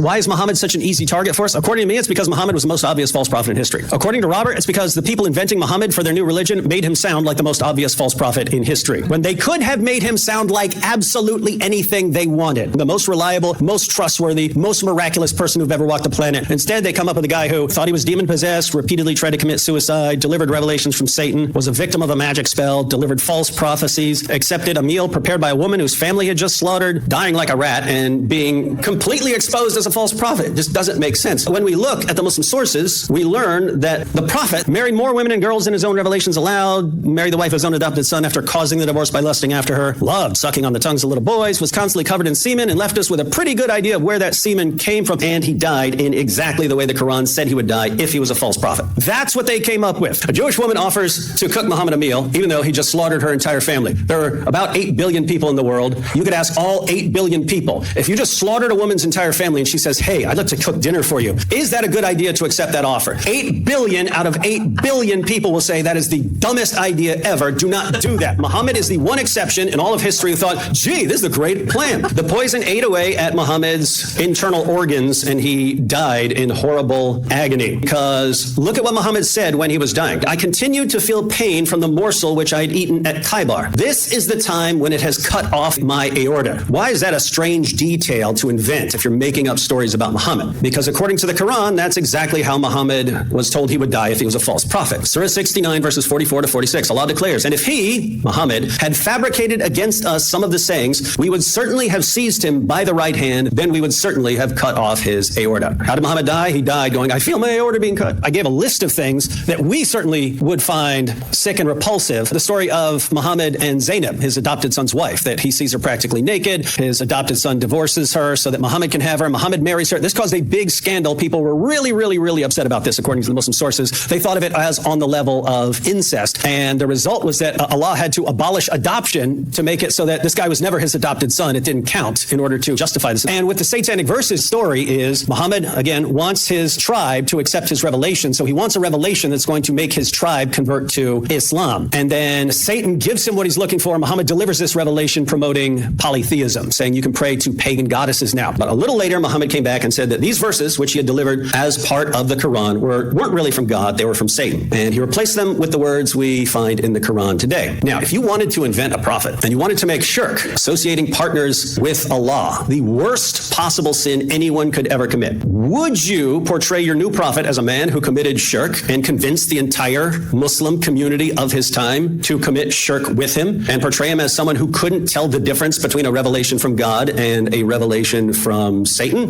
Why is Muhammad such an easy target for us? According to me, it's because Muhammad was the most obvious false prophet in history. According to Robert, it's because the people inventing Muhammad for their new religion made him sound like the most obvious false prophet in history, when they could have made him sound like absolutely anything they wanted. The most reliable, most trustworthy, most miraculous person who've ever walked the planet. Instead, they come up with a guy who thought he was demon-possessed, repeatedly tried to commit suicide, delivered revelations from Satan, was a victim of a magic spell, delivered false prophecies, accepted a meal prepared by a woman whose family had just slaughtered, dying like a rat, and being completely exposed as a false prophet. It just doesn't make sense. When we look at the Muslim sources, we learn that the prophet married more women and girls than his own revelations allowed, married the wife of his own adopted son after causing the divorce by lusting after her, loved sucking on the tongues of little boys, was constantly covered in semen, and left us with a pretty good idea of where that semen came from, and he died in exactly the way the Quran said he would die if he was a false prophet. That's what they came up with. A Jewish woman offers to cook Muhammad a meal, even though he just slaughtered her entire family. There are about 8 billion people in the world. You could ask all 8 billion people, if you just slaughtered a woman's entire family and she says, hey, I'd like to cook dinner for you, is that a good idea to accept that offer? 8 billion out of 8 billion people will say that is the dumbest idea ever. Do not do that. Muhammad is the one exception in all of history who thought, gee, this is a great plan. The poison ate away at Muhammad's internal organs and he died in horrible agony. Because look at what Muhammad said when he was dying. I continued to feel pain from the morsel which I had eaten at Khaybar. This is the time when it has cut off my aorta. Why is that a strange detail to invent if you're making up stories about Muhammad? Because according to the Quran, that's exactly how Muhammad was told he would die if he was a false prophet. Surah 69 verses 44 to 46, Allah declares, and if he, Muhammad, had fabricated against us some of the sayings, we would certainly have seized him by the right hand, then we would certainly have cut off his aorta. How did Muhammad die? He died going, I feel my aorta being cut. I gave a list of things that we certainly would find sick and repulsive. The story of Muhammad and Zainab, his adopted son's wife, that he sees her practically naked. His adopted son divorces her so that Muhammad can have her. Muhammad marries her. This caused a big scandal. People were really upset about this, according to the Muslim sources. They thought of it as on the level of incest. And the result was that Allah had to abolish adoption to make it so that this guy was never his adopted son. It didn't count in order to justify this. And with the Satanic verses story is Muhammad, again, wants his tribe to accept his revelation. So he wants a revelation that's going to make his tribe convert to Islam. And then Satan gives him what he's looking for. Muhammad delivers this revelation promoting polytheism, saying you can pray to pagan goddesses now. But a little later, Muhammad came back and said that these verses, which he had delivered as part of the Quran, weren't really from God. They were from Satan. And he replaced them with the words we find in the Quran today. Now, if you wanted to invent a prophet and you wanted to make shirk, associating partners with Allah, the worst possible sin anyone could ever commit, would you portray your new prophet as a man who committed shirk and convinced the entire Muslim community of his time to commit shirk with him, and portray him as someone who couldn't tell the difference between a revelation from God and a revelation from Satan?